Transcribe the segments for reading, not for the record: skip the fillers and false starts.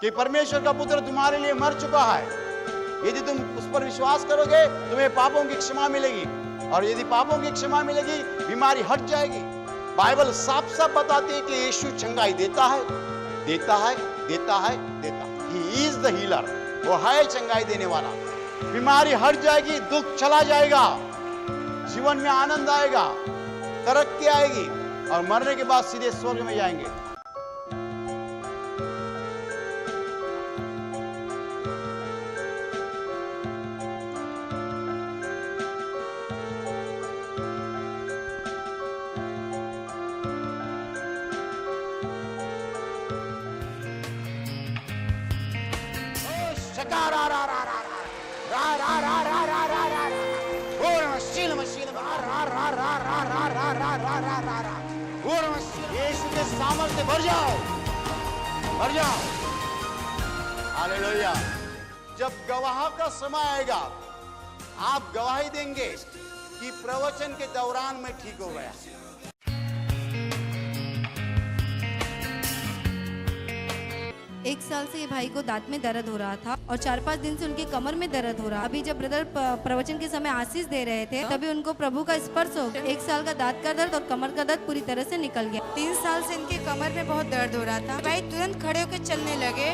कि परमेश्वर का पुत्र तुम्हारे लिए मर चुका है। यदि तुम उस पर विश्वास करोगे, तुम्हें पापों की क्षमा मिलेगी, और यदि पापों की क्षमा मिलेगी, बीमारी हट जाएगी। बाइबल साफ साफ बताती है कि यीशु चंगाई देता है, देता है, देता है, देता है। ही इज द हीलर, वो है चंगाई देने वाला। बीमारी हट जाएगी, दुख चला जाएगा, जीवन में आनंद आएगा, तरक्की आएगी, और मरने के बाद सीधे स्वर्ग में जाएंगे। यीशु के सामर्थ्य भर जाओ, भर जाओ। हालेलुया। जब गवाह का समय आएगा, आप गवाही देंगे कि प्रवचन के दौरान मैं ठीक हो गया। एक साल से ये भाई को दांत में दर्द हो रहा था और 4-5 दिन से उनकी कमर में दर्द हो रहा। अभी जब ब्रदर प्रवचन के समय आशीष दे रहे थे, तभी उनको प्रभु का स्पर्श हो गया। 1 साल का दांत का दर्द और कमर का दर्द पूरी तरह से निकल गया। 3 साल से इनके कमर में बहुत दर्द हो रहा था। भाई तुरंत खड़े होकर चलने लगे।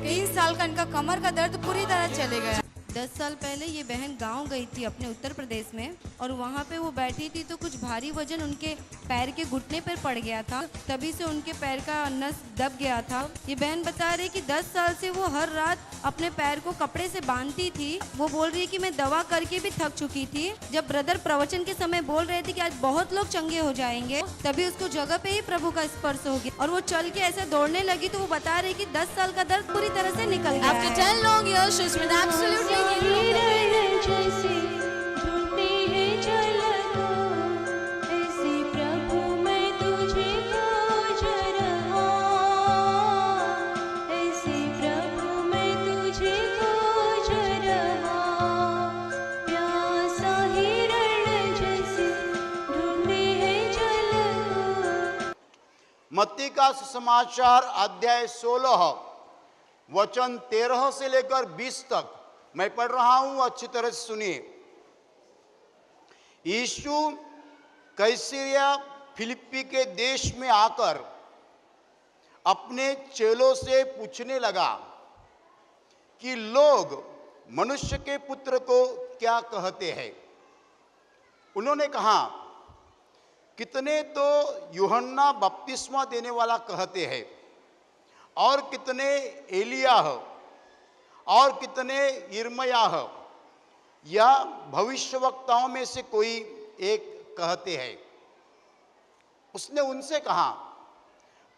3 साल का इनका कमर का दर्द पूरी तरह चले गया। 10 साल पहले ये बहन गांव गई थी अपने उत्तर प्रदेश में, और वहाँ पे वो बैठी थी तो कुछ भारी वजन उनके पैर के घुटने पर पड़ गया था। तभी से उनके पैर का नस दब गया था। ये बहन बता रही कि 10 साल से वो हर रात अपने पैर को कपड़े से बांधती थी। वो बोल रही है कि मैं दवा करके भी थक चुकी थी। जब ब्रदर प्रवचन के समय बोल रहे थे कि आज बहुत लोग चंगे हो जाएंगे, तभी उसको जगह पे ही प्रभु का स्पर्श हो गया और वो चल के ऐसे दौड़ने लगी। तो वो बता रही कि 10 साल का दर्द पूरी तरह से निकल गया। After 10 long years, she's been absolutely मत्ती का सुसमाचार अध्याय 16 वचन 13 से लेकर 20 तक मैं पढ़ रहा हूं, अच्छी तरह से सुनिए। यीशु कैसरिया फिलिप्पी के देश में आकर अपने चेलों से पूछने लगा कि लोग मनुष्य के पुत्र को क्या कहते हैं। उन्होंने कहा, कितने तो यूहन्ना बपतिस्मा देने वाला कहते हैं, और कितने एलियाह, और कितने यिर्मयाह या भविष्यवक्ताओं में से कोई एक कहते हैं। उसने उनसे कहा,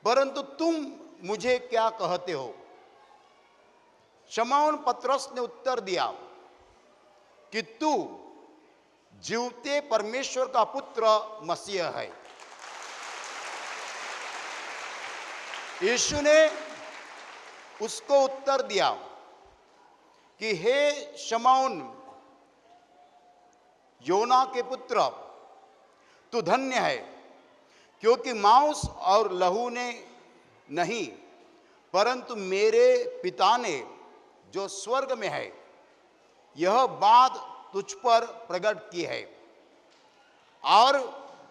परंतु तुम मुझे क्या कहते हो? शमौन पतरस ने उत्तर दिया कि तू जीवते परमेश्वर का पुत्र मसीह है। यीशु ने उसको उत्तर दिया कि हे शमौन, योना के पुत्र, तू धन्य है, क्योंकि मांस और लहू ने नहीं, परंतु मेरे पिता ने जो स्वर्ग में है यह बात तुझ पर प्रकट की है। और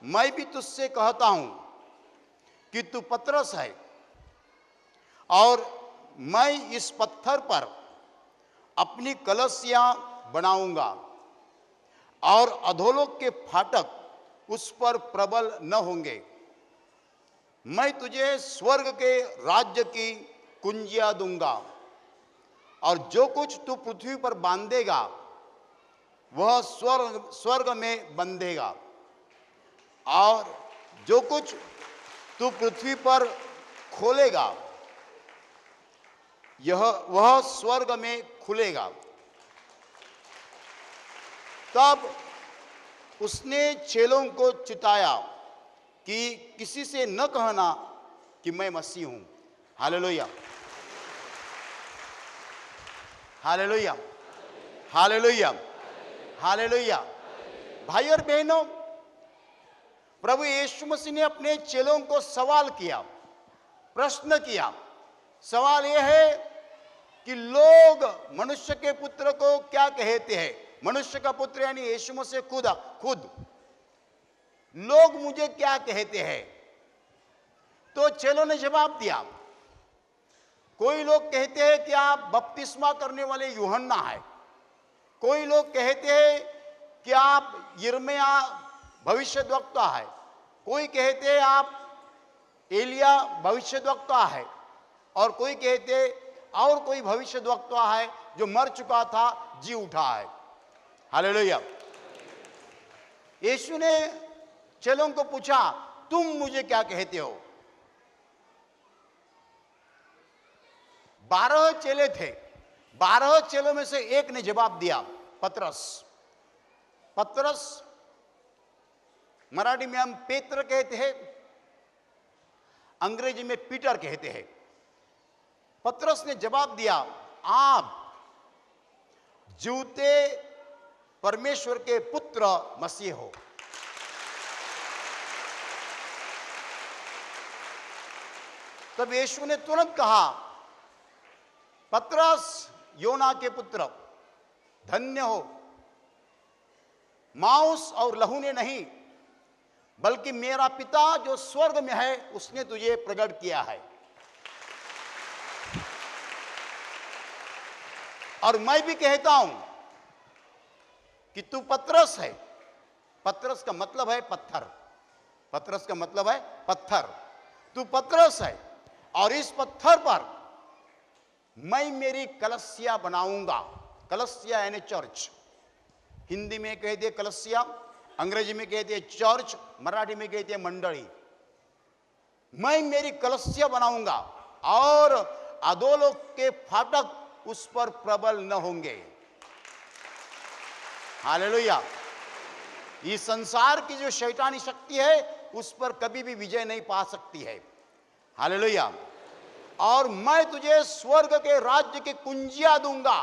मैं भी तुझसे कहता हूं कि तू पतरस है, और मैं इस पत्थर पर अपनी कलसियां बनाऊंगा, और अधोलोक के फाटक उस पर प्रबल न होंगे। मैं तुझे स्वर्ग के राज्य की कुंजियां दूंगा, और जो कुछ तू पृथ्वी पर बांधेगा वह स्वर्ग में बंधेगा, और जो कुछ तू पृथ्वी पर खोलेगा वह स्वर्ग में खुलेगा। तब उसने चेलों को चिताया कि किसी से न कहना कि मैं मसीह हूं। Hallelujah, hallelujah, hallelujah, hallelujah. भाई और बहनों, प्रभु यीशु मसीह ने अपने चेलों को सवाल किया, प्रश्न किया, सवाल यह है कि लोग मनुष्य के पुत्र को क्या कहते हैं? मनुष्य का पुत्र यानी यीशु मसीह खुद लोग मुझे क्या कहते हैं? तो चेलों ने जवाब दिया, कोई लोग कहते हैं कि आप बपतिस्मा करने वाले यूहन्ना है, कोई लोग कहते हैं कि आप यिर्मयाह भविष्यद्वक्ता है, कोई कहते हैं आप एलिया भविष्यद्वक्ता है, और कोई कहते हैं और कोई भविष्यद्वक्ता है जो मर चुका था, जी उठा है। हालेलुया। यीशु ने चेलों को पूछा, तुम मुझे क्या कहते हो? 12 चेले थे, 12 चेलों में से एक ने जवाब दिया, पतरस। मराठी में हम पेत्र कहते हैं, अंग्रेजी में पीटर कहते हैं। पतरस ने जवाब दिया, आप जीवते परमेश्वर के पुत्र मसीह हो। तब यीशु ने तुरंत कहा, पतरस, योना के पुत्र, धन्य हो, मांस और लहू ने नहीं बल्कि मेरा पिता जो स्वर्ग में है उसने तुझे प्रकट किया है। और मैं भी कहता हूं कि तू पतरस है। पतरस का मतलब है पत्थर। पतरस का मतलब है पत्थर। तू पतरस है और इस पत्थर पर मैं मेरी कलसिया बनाऊंगा। कलसिया यानी चर्च। हिंदी में कहते हैं कलसिया, अंग्रेजी में कहते हैं चर्च, मराठी में कहते हैं मंडली। मैं मेरी कलसिया बनाऊंगा और अधोलोक के फाटक उस पर प्रबल न होंगे। हालेलुया। इस संसार की जो शैतानी शक्ति है उस पर कभी भी विजय नहीं पा सकती है। हालेलुया। और मैं तुझे स्वर्ग के राज्य की कुंजियां दूंगा।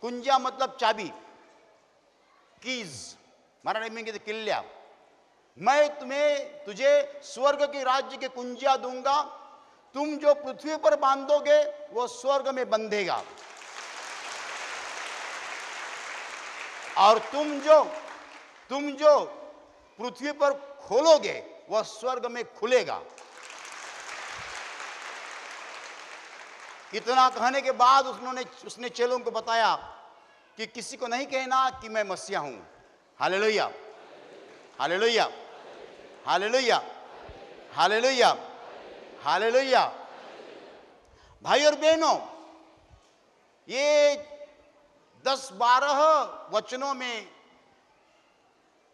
कुंजिया मतलब चाबी, कीज, मराठी में कहते किल्ल्या। मैं तुझे स्वर्ग के राज्य के कुंजियां दूंगा। तुम जो पृथ्वी पर बांधोगे वो स्वर्ग में बंधेगा, और तुम जो पृथ्वी पर खोलोगे वह स्वर्ग में खुलेगा। इतना कहने के बाद उसने चेलों को बताया कि किसी को नहीं कहना कि मैं मसीहा हूं। Hallelujah, hallelujah, hallelujah, hallelujah, hallelujah. भाई और बहनों, ये 10-12 वचनों में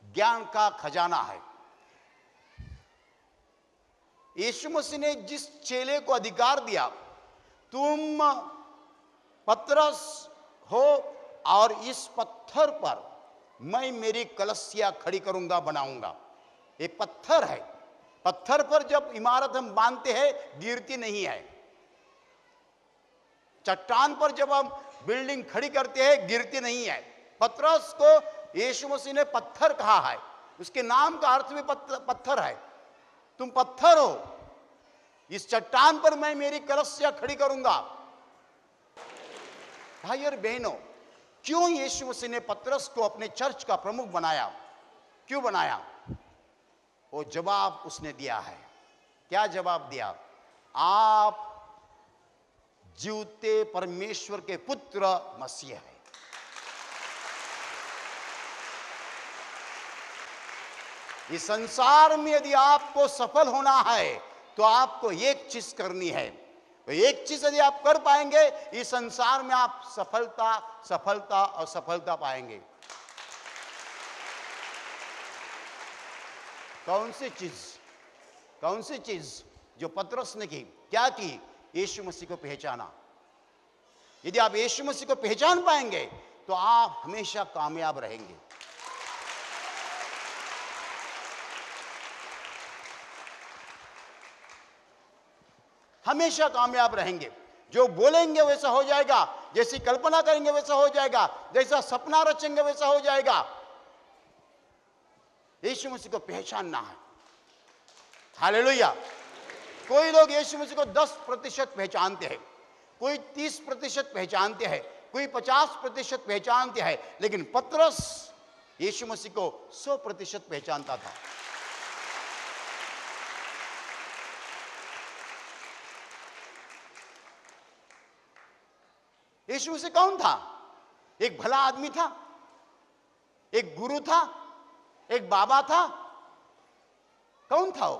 ज्ञान का खजाना है। यीशु मसीह ने जिस चेले को अधिकार दिया, तुम पतरस हो और इस पत्थर पर मैं मेरी कलसिया खड़ी करूंगा, बनाऊंगा। ये पत्थर है। पत्थर पर जब इमारत हम बांधते हैं गिरती नहीं है। चट्टान पर जब हम बिल्डिंग खड़ी करते हैं गिरती नहीं है। पतरस को यीशु मसीह ने पत्थर कहा है। उसके नाम का अर्थ भी पत्थर है। तुम पत्थर हो, इस चट्टान पर मैं मेरी कलसिया खड़ी करूंगा। भाई और बहनों, क्यों यीशु मसीह ने पतरस को अपने चर्च का प्रमुख बनाया? क्यों बनाया? वो जवाब उसने दिया है। क्या जवाब दिया? आप जीवते परमेश्वर के पुत्र मसीह है। इस संसार में यदि आपको सफल होना है तो आपको एक चीज करनी है। तो एक चीज यदि आप कर पाएंगे, इस संसार में आप सफलता, सफलता और सफलता पाएंगे। कौन सी चीज? कौन सी चीज जो पतरस ने की? क्या की? यीशु मसीह को पहचाना। यदि आप यीशु मसीह को पहचान पाएंगे तो आप हमेशा कामयाब रहेंगे। हमेशा कामयाब रहेंगे। जो बोलेंगे वैसा हो जाएगा, जैसी कल्पना करेंगे वैसा हो जाएगा, जैसा सपना रचेंगे वैसा हो जाएगा। यीशु मसीह को पहचानना है। हालेलुया। कोई लोग यीशु मसीह को 10% पहचानते हैं, कोई 30% पहचानते हैं, कोई 50% पहचानते हैं, लेकिन पतरस यीशु मसीह को 100% पहचानता था। यीशु मसीह कौन था? एक भला आदमी था, एक गुरु था, एक बाबा था। कौन था वो?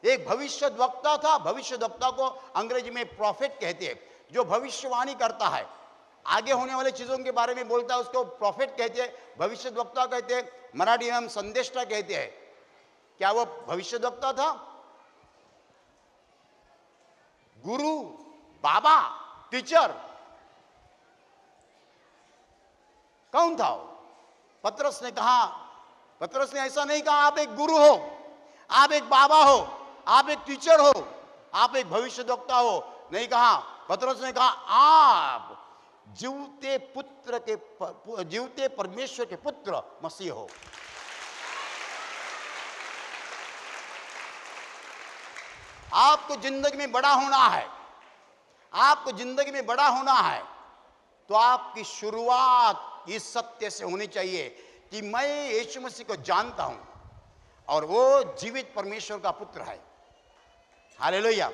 एक भविष्यद्वक्ता था। भविष्यद्वक्ता को अंग्रेजी में प्रॉफिट कहते हैं, जो भविष्यवाणी करता है, आगे होने वाले चीजों के बारे में बोलता है, उसको प्रॉफिट कहते हैं, भविष्यद्वक्ता कहते हैं। मराठी में हम संदेष्टा कहते हैं। क्या वो भविष्यद्वक्ता था? गुरु, बाबा, टीचर, कौन था वो? पतरस ने कहा, पतरस ने ऐसा नहीं कहा आप एक गुरु हो, आप एक बाबा हो, आप एक टीचर हो, आप एक भविष्यद्वक्ता हो। नहीं कहा। पतरस ने कहा आप जीवते पुत्र के, जीवते परमेश्वर के पुत्र मसीह हो। आपको जिंदगी में बड़ा होना है, आपको जिंदगी में बड़ा होना है, तो आपकी शुरुआत इस सत्य से होनी चाहिए कि मैं यीशु मसीह को जानता हूं और वो जीवित परमेश्वर का पुत्र है। हालेलुया।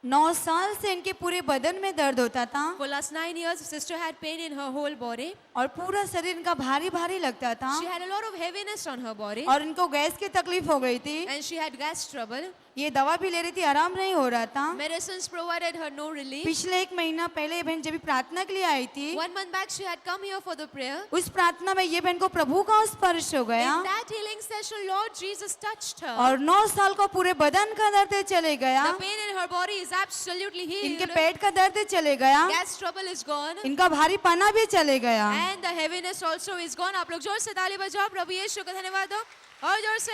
9 साल से इनके पूरे बदन में दर्द होता था For last 9 years, sister had pain in her whole body. और पूरा शरीर इनका भारी भारी लगता था She had a lot of heaviness on her body, और इनको गैस की तकलीफ हो गई थी। and she had gas trouble. ये दवा भी ले रही थी, आराम नहीं हो रहा था। Medicines provided her no relief. पिछले 1 महीना पहले ये बहन जब भी प्रार्थना के लिए आई थी, 1 month back, she had come here for the prayer. उस प्रार्थना में ये बहन को प्रभु का स्पर्श हो गया In that healing session, Lord Jesus touched her. और 9 साल को पूरे बदन का दर्द चले गया, The pain in her body is absolutely इनके healed. पेट का दर्द चले गया, Gas trouble is gone. इनका भारी पना भी चले गया। And the heaviness also is gone. आप लोग जोर से ताली बजाओ, प्रभु यीशु का धन्यवाद दो और जोर से।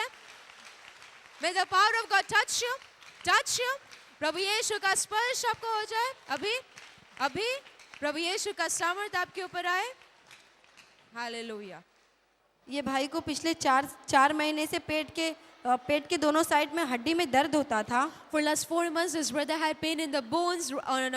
May the power of God touch you, touch you. प्रभु यीशु का स्पर्श आपको हो जाए अभी, अभी प्रभु यीशु का सामर्थ्य आपके ऊपर आए। हालेलुया। ये भाई को पिछले 4 महीने से पेट के दोनों साइड में हड्डी में दर्द होता था। For last 4 months, his brother had pain in the bones on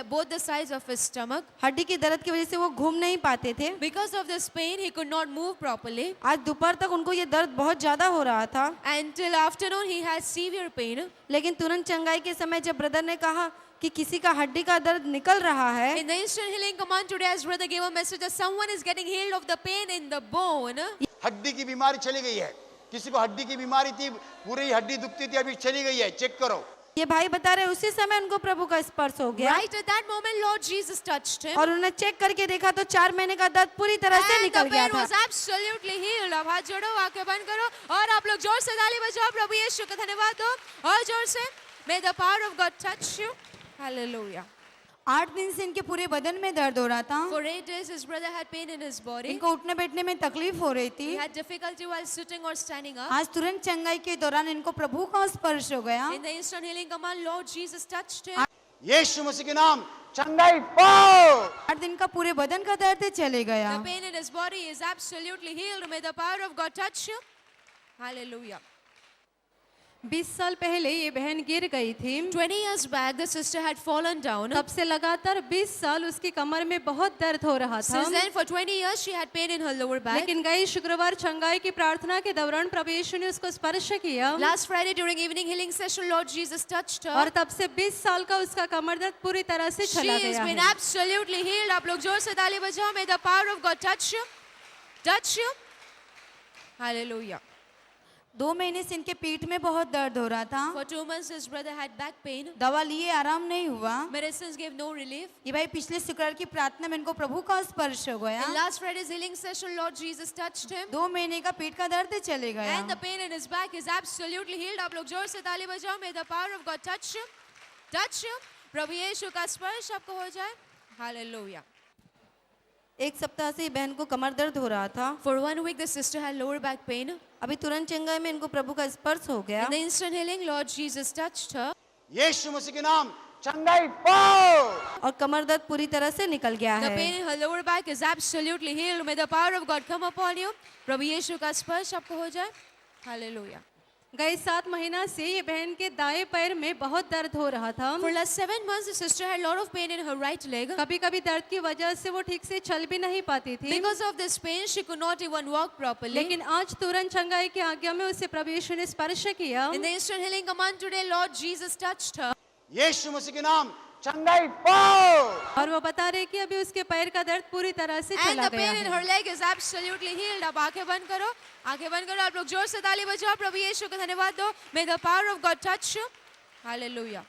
both the sides of his stomach. हड्डी की दर्द की वजह से वो घूम नहीं पाते थे। Because of this pain, he could not move properly. आज दोपहर तक उनको ये दर्द बहुत ज्यादा हो रहा था, Until afternoon, he had severe pain. लेकिन तुरंत चंगाई के समय जब ब्रदर ने कहा कि किसी का हड्डी का दर्द निकल रहा है, In the instant healing command today, as brother gave a message that someone is getting healed of the pain in the bone. हड्डी की बीमारी चली गई है। किसी को हड्डी की बीमारी थी, पूरी हड्डी दुखती थी, अभी चली गई है। चेक करो। ये भाई बता रहे उसी समय उनको प्रभु का स्पर्श हो गया Right at that moment, Lord Jesus touched him. और उन्होंने चेक करके देखा तो 4 महीने का दर्द पूरी तरह से And निकल the गया pain था। was absolutely healed. अब हाथ जोड़ो, आंखें बंद करो और आप लोग जोर से ताली बजाओ, प्रभु यीशु का धन्यवाद दो और जोर से। May the power of God touch you. Hallelujah. 8 दिन से इनके पूरे बदन में दर्द हो रहा था, For 8 days, his brother had pain in his body. इनको उठने बैठने में तकलीफ हो रही थी। He had difficulty while sitting or standing up. आज तुरंत चंगाई के दौरान इनको प्रभु का स्पर्श हो गया। In the instant healing command, Lord Jesus touched him. यीशु मसीह के नाम चंगाई पाओ। 8 दिन का पूरे बदन का दर्द चले गया। The pain in his body is absolutely healed. May the power of God touch you. Hallelujah. 20 साल पहले ये बहन गिर गई थी। 20 years back, the sister had fallen down. तब से लगातार 20 साल उसकी कमर में बहुत दर्द हो रहा था। Since then, for 20 years, she had pain in her lower back. लेकिन गई शुक्रवार चंगाई की प्रार्थना के दौरान प्रभु यीशु ने उसको स्पर्श किया Last Friday during evening healing session, Lord Jesus touched her. और तब से 20 साल का उसका कमर दर्द पूरी तरह से She चला has गया been है। absolutely healed. आप लोग जोर से ताली बजाओ. May the power of God touch you. Touch you. Hallelujah. 2 महीने से इनके पीठ में बहुत दर्द हो रहा था, For 2 months, his brother had back pain. दवा लिए आराम नहीं हुआ। Medicines gave no relief. ये भाई पिछले शुक्रवार की प्रार्थना में इनको प्रभु का स्पर्श हो गया। In last Friday's healing session, Lord Jesus touched him. 2 महीने का पीठ का दर्द चले गया। And the pain in his back is absolutely healed. आप लोग जोर से ताली बजाओ. May the power of God touch you. Touch you. प्रभु यीशु का स्पर्श आपको हो जाए. Hallelujah. 1 सप्ताह से बहन को कमर दर्द हो रहा था। For 1 week, the sister had lower back pain. अभी तुरंत चंगाई में इनको प्रभु का स्पर्श हो गया। In the instant healing, Lord Jesus touched her. यीशु मसीह के नाम चंगाई पाओ। और कमर दर्द पूरी तरह से निकल गया The है। pain in her lower back is absolutely healed. May the power of God come upon you. प्रभु यीशु का स्पर्श आपको हो जाए. Hallelujah. गए 7 महीना से ये बहन के दाएं पैर में बहुत दर्द हो रहा था। For last 7 months, the sister had a lot of pain in her right leg. कभी कभी दर्द की वजह से वो ठीक से चल भी नहीं पाती थी, Because of this pain, she could not even walk properly. लेकिन आज तुरंत चंगाई की आज्ञा में उसे प्रभु यीशु ने स्पर्श किया In the instant healing command today, Lord Jesus touched her. यीशु मसीह के नाम चंगाई पाओ। और वो बता रहे कि अभी उसके पैर का दर्द पूरी तरह से And चला the गया pain in है। her leg is absolutely healed. अब आंखें बंद करो, आंखें बंद करो। आप लोग जोर से ताली बजाओ, प्रभु यीशु को धन्यवाद दो। May the power of God touch you. Hallelujah.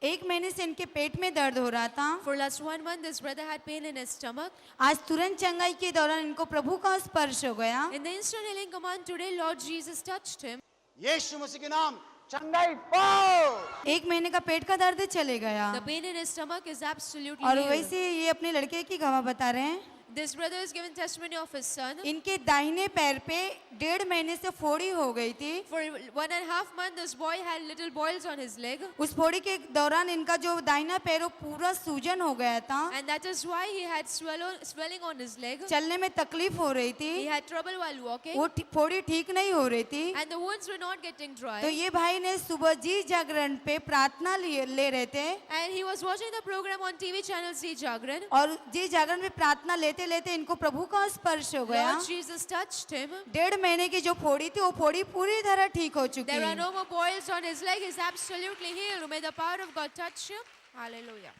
1 महीने से इनके पेट में दर्द हो रहा था। For last 1 month, this brother had pain in his stomach. आज तुरंत चंगाई के दौरान इनको प्रभु का स्पर्श हो गया। In the instant healing command today, Lord Jesus touched him. यीशु मसीह के नाम चंगाई पाओ। 1 महीने का पेट का दर्द चले गया। The pain in his stomach is absolutely और healed. वैसे ये अपने लड़के की गवाह बता रहे हैं। This brother is giving testimony of his son. इनके दाहिने पैर पे 1.5 महीने से फोड़ी हो गई थी। For 1.5 months, this boy had little boils on his leg. उस फोड़ी के दौरान इनका जो दाहिना पैर वो पूरा सूजन हो गया था। And that is why he had swelling on his leg. चलने में तकलीफ हो रही He थी। had trouble while walking. वो फोड़ी ठीक नहीं हो रही थी। And the wounds were not getting dry. तो ये भाई ने सुबह जी जागरण पे प्रार्थना ले रहे थे And he was watching the program on TV channel C Jagran. और जी जागरण में प्रार्थना लेते लेते इनको प्रभु का स्पर्श हो गया। Lord Jesus touched him. 1.5 महीने की जो फोड़ी थी वो फोड़ी पूरी तरह ठीक हो चुकी There are है। no more boils on his leg. He's absolutely healed. May the power of God touch you. Hallelujah.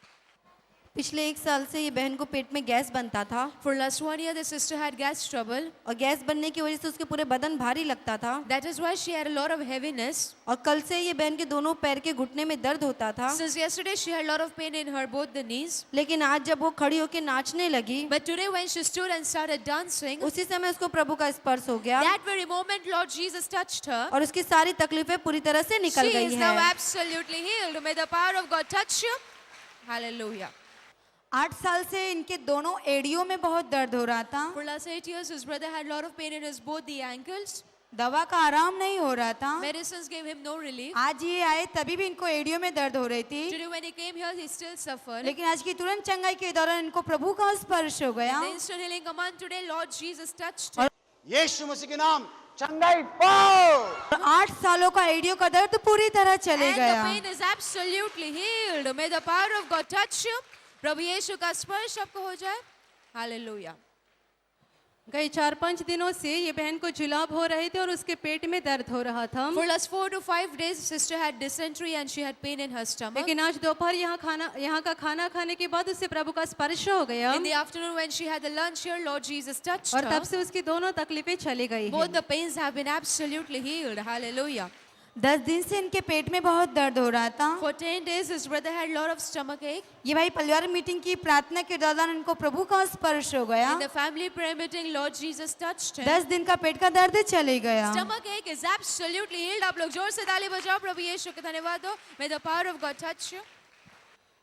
पिछले 1 साल से ये बहन को पेट में गैस बनता था For last 1 year, the sister had gas trouble. और गैस बनने की वजह से उसके पूरे बदन भारी लगता था That is why she had a lot of heaviness. और कल से ये बहन के दोनों पैर के घुटने में दर्द होता था। Since yesterday, she had a lot of pain in her both the knees. लेकिन आज जब वो खड़ी होकर नाचने लगी But today, when she stood and started dancing, उसी समय उसको प्रभु का स्पर्श हो गया that very moment, Lord Jesus touched her. और उसकी सारी तकलीफें पूरी तरह से निकल She गई is now है। absolutely healed. May the power of God touch you. Hallelujah. 8 साल से इनके दोनों एड़ियों में बहुत दर्द हो रहा था। For last 8 years, his brother had a lot of pain in his both the ankles. दवा का आराम नहीं हो रहा था। Medicines gave him no relief. आज ये आए तभी भी इनको एड़ियों में दर्द हो रही थी, Today, when he came here, he still suffered. लेकिन आज की तुरंत चंगाई के दौरान इनको प्रभु का स्पर्श हो गया। The instant healing command today, Lord Jesus touched और him. यीशु मसीह के नाम चंगाई पाओ। 8 सालों का एड़ियों का दर्द पूरी तरह चले And the गया। pain is absolutely healed. May the power of God touch you. प्रभु यीशु का स्पर्श आपको हो जाए। Hallelujah. गए 4-5 दिनों से ये बहन को जुलाब हो रहे थे और उसके पेट में दर्द हो रहा था, For last 4 to 5 days, sister had dysentery and she had pain in her stomach. लेकिन आज दोपहर यहाँ का खाना खाने के बाद उसे प्रभु का स्पर्श हो गया In the afternoon, when she had the lunch here, Lord Jesus touched और her. तब से उसकी दोनों तकलीफें चली गई Both हैं। the pains have been absolutely healed. Hallelujah. 10 दिन से इनके पेट में बहुत दर्द हो रहा था। For 10 days, his brother had a lot of stomach ache. ये भाई परिवार मीटिंग की प्रार्थना के दौरान इनको प्रभु का स्पर्श हो गया। In the family prayer meeting, Lord Jesus touched him. 10 दिन का पेट का दर्द चले गया। Stomach ache is absolutely healed. आप लोग जोर से ताली बजाओ, प्रभु यीशु को धन्यवाद दो. May the power of God touch you.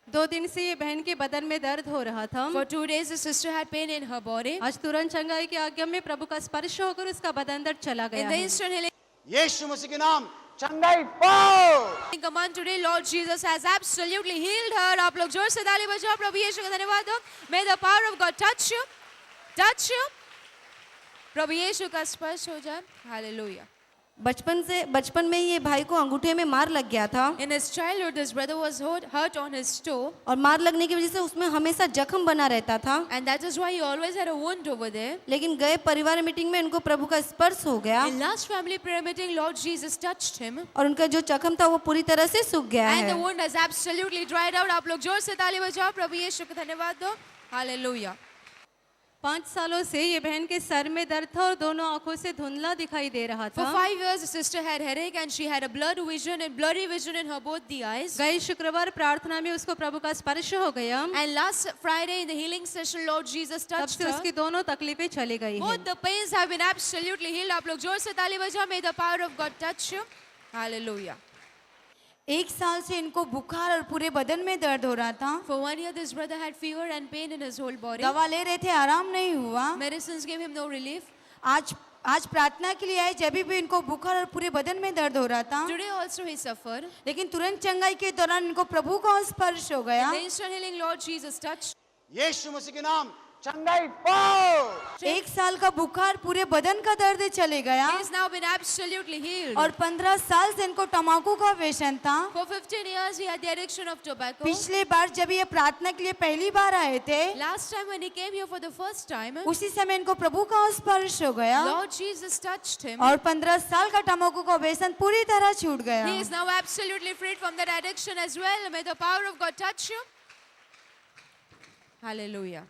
2 दिन से ये बहन के बदन में दर्द हो रहा था। For 2 days, the sister had pain in her body. आज तुरंत चंगाई की आज्ञा में प्रभु का स्पर्श होकर उसका बदन दर्द चला गया In the है। instant healing यीशु मसीह के नाम चंगाई पाओ। command today, Lord Jesus has absolutely healed her. आप लोग जोर से ताली बजाओ, प्रभु यीशु को धन्यवाद दो. May the power of God touch you. Touch you. प्रभु यीशु का स्पर्श हो जाए. Hallelujah. बचपन में ये भाई को अंगूठे में मार लग गया था In his childhood, his brother was hurt on his toe, और मार लगने की वजह से उसमें हमेशा जख्म बना रहता था। and that is why he always had a wound over there. लेकिन गए परिवार मीटिंग में इनको प्रभु का स्पर्श हो गया In last family prayer meeting, Lord Jesus touched him, और उनका जो जख्म था वो पूरी तरह से सूख गया and the है। wound has absolutely dried out. आप लोग जोर से ताली बजाओ, प्रभु यीशु को धन्यवाद दो. Hallelujah. 5 सालों से ये बहन के सर में दर्द था और दोनों आंखों से धुंधला दिखाई दे रहा For था। 5 years, the sister had headache and she had a blurry vision in her both the eyes. गए शुक्रवार प्रार्थना में उसको प्रभु का स्पर्श हो गया, And last Friday in the healing session, Lord Jesus तब touched से her. उसकी दोनों तकलीफें चली गई हैं। Both the pains have been absolutely healed. आप लोग जोर से ताली बजाओ. May the power of God touch you. Hallelujah. 1 साल से इनको बुखार और पूरे बदन में दर्द हो रहा था। For 1 year, this brother had fever and pain in his whole body. दवा ले रहे थे, आराम नहीं हुआ। Medicines gave him no relief. आज प्रार्थना के लिए आए, जब भी इनको बुखार और पूरे बदन में दर्द हो रहा था, Today also he suffered. लेकिन तुरंत चंगाई के दौरान इनको प्रभु का स्पर्श हो गया। The instant healing, Lord Jesus touched. यीशु मसीह के नाम चंगाई पाओ। 1 साल का बुखार, पूरे बदन का दर्द चले गया। He has now been absolutely healed. और 15 साल से इनको तंबाकू का व्यसन था। For 15 years he had the addiction of tobacco. पिछले बार जब ये प्रार्थना के लिए पहली बार आए थे, Last time when he came here for the first time, उसी समय इनको प्रभु का स्पर्श हो गया Lord Jesus touched him. और 15 साल का तंबाकू का व्यसन पूरी तरह छूट गया। He is now absolutely freed from that addiction as well. May the power of God touch you. Hallelujah.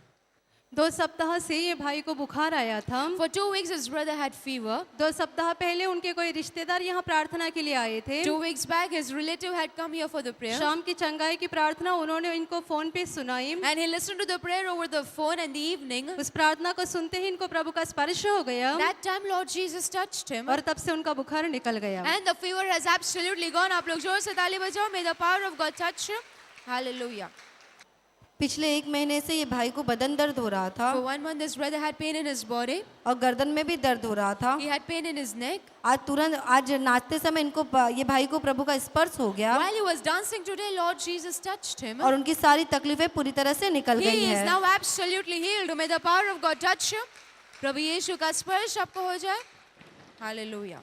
2 सप्ताह से ये भाई को बुखार आया था। For 2 weeks his brother had fever. 2 सप्ताह पहले उनके कोई रिश्तेदार यहाँ प्रार्थना के लिए आए थे। 2 weeks back his relative had come here for the prayer. शाम की चंगाई की प्रार्थना उन्होंने इनको फोन पे सुनाई। And he listened to the prayer over the phone in the evening. उस प्रार्थना को सुनते ही इनको प्रभु का स्पर्श हो गया That time Lord Jesus touched him. और तब से उनका बुखार निकल गया। And the fever has absolutely gone. आप लोग जोर से ताली बजाओ. May the power of God touch you. Hallelujah. पिछले 1 महीने से ये भाई को बदन दर्द हो रहा था For 1 month this brother had pain in his body. और गर्दन में भी दर्द हो रहा था। He had pain in his neck. आज नाचते समय ये भाई को प्रभु का स्पर्श हो गया While he was dancing today, Lord Jesus touched him. और उनकी सारी तकलीफें पूरी तरह से निकल गई He is है। now absolutely healed. May the power of God touch you. प्रभु यीशु का स्पर्श आपको हो जाए. Hallelujah.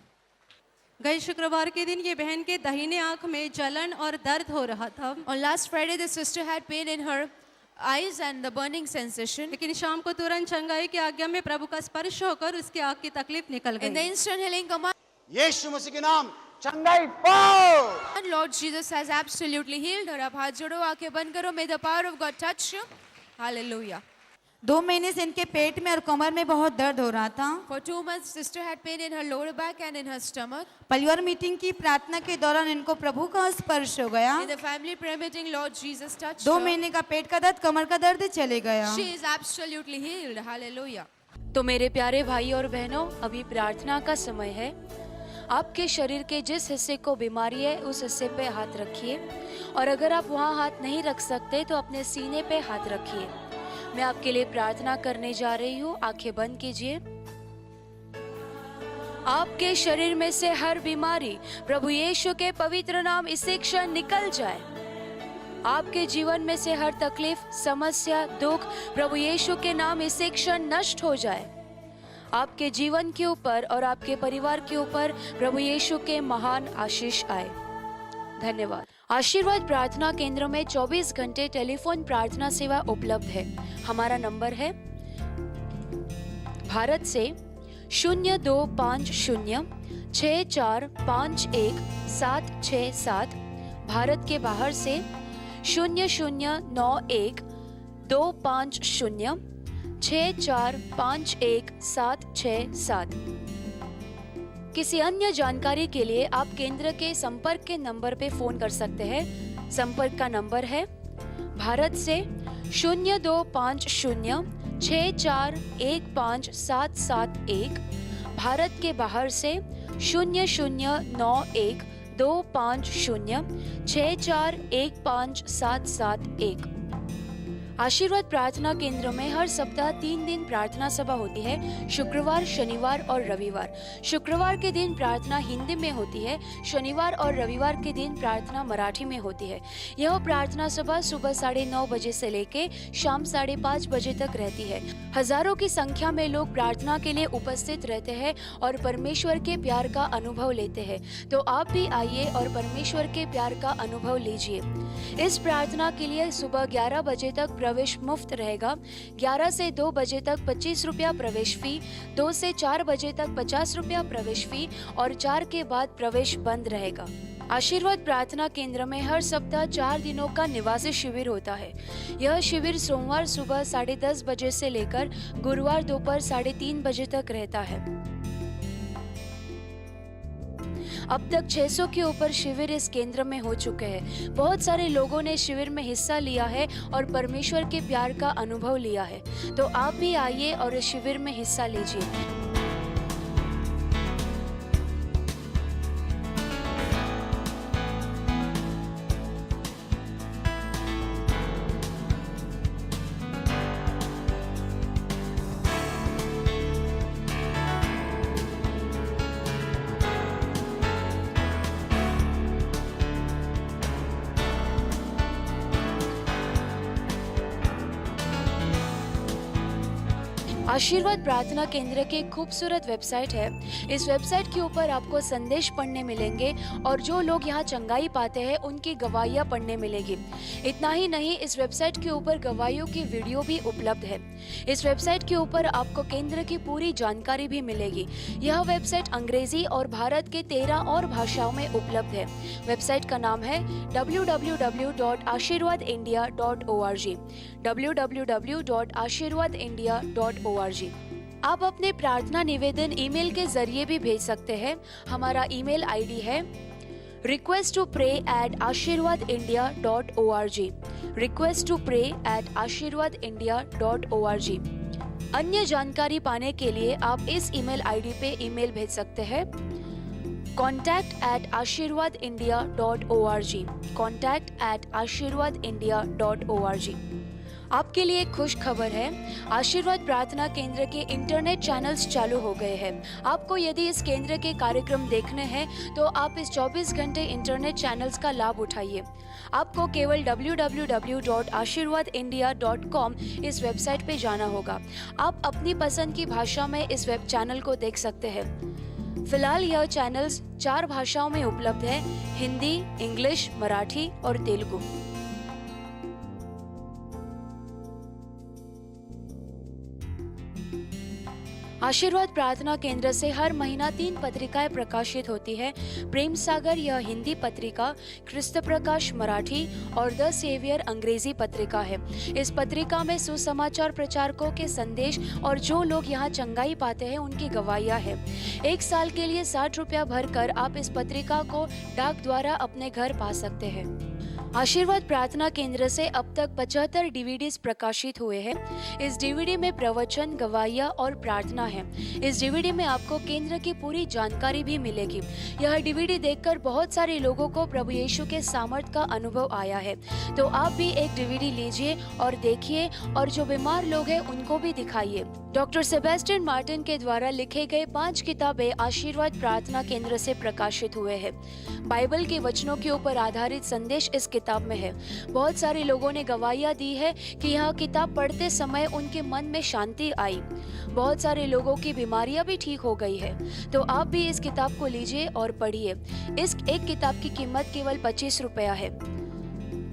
गए शुक्रवार के दिन ये बहन के दाहिने आंख में जलन और दर्द हो रहा था। On last Friday, the sister had pain in her eyes and the burning sensation. लेकिन शाम को तुरंत चंगाई की आज्ञा में प्रभु का स्पर्श होकर उसकी आंख की तकलीफ निकल In the गई। instant healing command, यीशु मसीह के नाम चंगाई पाओ। Lord Jesus has absolutely healed her. आप हाथ जोड़ो, आंखें बंद करो. May the power of God touch you. Hallelujah. 2 महीने से इनके पेट में और कमर में बहुत दर्द हो रहा था। For 2 months, sister had pain in her lower back and in her stomach. परिवार मीटिंग की प्रार्थना के दौरान इनको प्रभु का स्पर्श हो गया। In the family prayer meeting, Lord Jesus touched 2 her. महीने का पेट का दर्द, कमर का दर्द चले गया। She is absolutely healed. Hallelujah. तो मेरे प्यारे भाई और बहनों, अभी प्रार्थना का समय है। आपके शरीर के जिस हिस्से को बीमारी है उस हिस्से पे हाथ रखिए और अगर आप वहाँ हाथ नहीं रख सकते तो अपने सीने पे हाथ रखिए। मैं आपके लिए प्रार्थना करने जा रही हूँ। आंखें बंद कीजिए। आपके शरीर में से हर बीमारी प्रभु यीशु के पवित्र नाम इसी क्षण निकल जाए। आपके जीवन में से हर तकलीफ, समस्या, दुख प्रभु यीशु के नाम इसी क्षण नष्ट हो जाए। आपके जीवन के ऊपर और आपके परिवार के ऊपर प्रभु यीशु के महान आशीष आए। धन्यवाद। आशीर्वाद प्रार्थना केंद्र में 24 घंटे टेलीफोन प्रार्थना सेवा उपलब्ध है। हमारा नंबर है भारत से 025064516767, भारत के बाहर से 00912506451767। किसी अन्य जानकारी के लिए आप केंद्र के संपर्क के नंबर पे फोन कर सकते हैं। संपर्क का नंबर है भारत से 025064157771, भारत के बाहर से 00912506415771। आशीर्वाद प्रार्थना केंद्र में हर सप्ताह 3 दिन प्रार्थना सभा होती है, शुक्रवार, शनिवार और रविवार। शुक्रवार के दिन प्रार्थना हिंदी में होती है, शनिवार और रविवार के दिन प्रार्थना मराठी में होती है। यह प्रार्थना सभा सुबह 9:30 बजे से लेके शाम 5:30 बजे तक रहती है। हजारों की संख्या में लोग प्रार्थना के लिए उपस्थित रहते हैं और परमेश्वर के प्यार का अनुभव लेते हैं। तो आप भी आइए और परमेश्वर के प्यार का अनुभव लीजिए। इस प्रार्थना के लिए सुबह 11 बजे तक प्रवेश मुफ्त रहेगा। 11 से 2 बजे तक 25 रुपया प्रवेश फी, 2 से 4 बजे तक 50 रुपया प्रवेश फी और 4 के बाद प्रवेश बंद रहेगा। आशीर्वाद प्रार्थना केंद्र में हर सप्ताह 4 दिनों का निवासी शिविर होता है। यह शिविर सोमवार सुबह 10:30 बजे से लेकर गुरुवार दोपहर 3:30 बजे तक रहता है। अब तक 600 के ऊपर शिविर इस केंद्र में हो चुके हैं। बहुत सारे लोगों ने शिविर में हिस्सा लिया है और परमेश्वर के प्यार का अनुभव लिया है। तो आप भी आइए और इस शिविर में हिस्सा लीजिए। आशीर्वाद प्रार्थना केंद्र की एक खूबसूरत वेबसाइट है। इस वेबसाइट के ऊपर आपको संदेश पढ़ने मिलेंगे और जो लोग यहाँ चंगाई पाते हैं उनकी गवाहियाँ पढ़ने मिलेगी। इतना ही नहीं, इस वेबसाइट के ऊपर गवाहियों की वीडियो भी उपलब्ध है। इस वेबसाइट के ऊपर आपको केंद्र की पूरी जानकारी भी मिलेगी। यह वेबसाइट अंग्रेजी और भारत के 13 और भाषाओं में उपलब्ध है। वेबसाइट का नाम है www.ashirwadindia.org www.ashirwadindia.org। आप अपने प्रार्थना निवेदन ईमेल के जरिए भी भेज सकते हैं। हमारा ईमेल आईडी है request2pray@ashirwadindia.org request2pray@ashirwadindia.org। अन्य जानकारी पाने के लिए आप इस ईमेल आईडी पे ईमेल भेज सकते हैं contact@ashirwadindia.org contact@ashirwadindia.org। आपके लिए एक खुश खबर है, आशीर्वाद प्रार्थना केंद्र के इंटरनेट चैनल्स चालू हो गए हैं। आपको यदि इस केंद्र के कार्यक्रम देखने हैं तो आप इस 24 घंटे इंटरनेट चैनल्स का लाभ उठाइए। आपको केवल www.ashirwadindia.com इस वेबसाइट पे जाना होगा। आप अपनी पसंद की भाषा में इस वेब चैनल को देख सकते हैं। फिलहाल यह चैनल्स 4 भाषाओं में उपलब्ध है, हिंदी, इंग्लिश, मराठी और तेलुगु। आशीर्वाद प्रार्थना केंद्र से हर महीना 3 पत्रिकाएं प्रकाशित होती है। प्रेम सागर यह हिंदी पत्रिका, क्रिस्त प्रकाश मराठी और द सेवियर अंग्रेजी पत्रिका है। इस पत्रिका में सुसमाचार प्रचारकों के संदेश और जो लोग यहाँ चंगाई पाते हैं उनकी गवाहियाँ हैं। 1 साल के लिए 60 रुपया भरकर आप इस पत्रिका को डाक द्वारा अपने घर पा सकते हैं। आशीर्वाद प्रार्थना केंद्र से अब तक 75 डीवीडीज प्रकाशित हुए हैं। इस डीवीडी में प्रवचन, गवाहियाँ और प्रार्थना है। इस डीवीडी में आपको केंद्र की पूरी जानकारी भी मिलेगी। यह डीवीडी देखकर बहुत सारे लोगों को प्रभु यीशु के सामर्थ का अनुभव आया है। तो आप भी एक डीवीडी लीजिए और देखिए और जो बीमार लोग हैं उनको भी दिखाइए। डॉक्टर सेबेस्टियन मार्टिन के द्वारा लिखे गए 5 किताबें आशीर्वाद प्रार्थना केंद्र से प्रकाशित हुए हैं। बाइबल के वचनों के ऊपर आधारित संदेश इस किताब में है। बहुत सारे लोगों ने गवाहियाँ दी है कि यह किताब पढ़ते समय उनके मन में शांति आई। बहुत सारे लोगों की बीमारियां भी ठीक हो गई है। तो आप भी इस किताब को लीजिए और पढ़िए। इस एक किताब की कीमत केवल 25 रुपया है।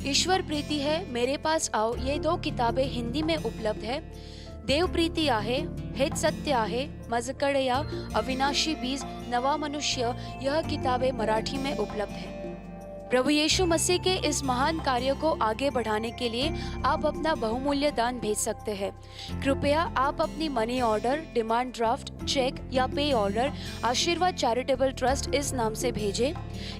ईश्वर प्रीति है, मेरे पास आओ, ये 2 किताबें हिंदी में उपलब्ध है। देव प्रीति आहे, हेच सत्य आहे, मजकड़या, अविनाशी बीज, नवा मनुष्य, यह किताबें मराठी में उपलब्ध है। प्रभु यीशु मसीह के इस महान कार्य को आगे बढ़ाने के लिए आप अपना बहुमूल्य दान भेज सकते हैं। कृपया आप अपनी money order, demand draft, cheque या पे ऑर्डर आशीर्वाद चैरिटेबल ट्रस्ट इस नाम से भेजें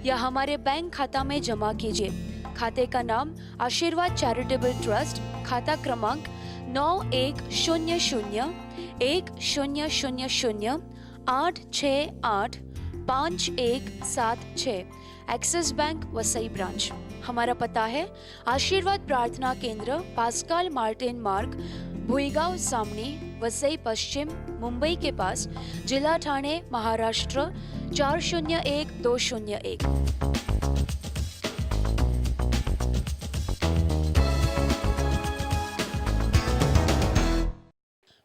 या हमारे बैंक खाता में जमा कीजिए। खाते का नाम आशीर्वाद चैरिटेबल ट्रस्ट, खाता क्रमांक 910000868517 एक्सिस बैंक वसई ब्रांच। हमारा पता है आशीर्वाद प्रार्थना केंद्र, पास्कल मार्टिन मार्ग, भुईगांव सामनी, वसई पश्चिम, मुंबई के पास, जिला ठाणे, महाराष्ट्र 401201।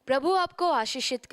प्रभु आपको आशीषित करे।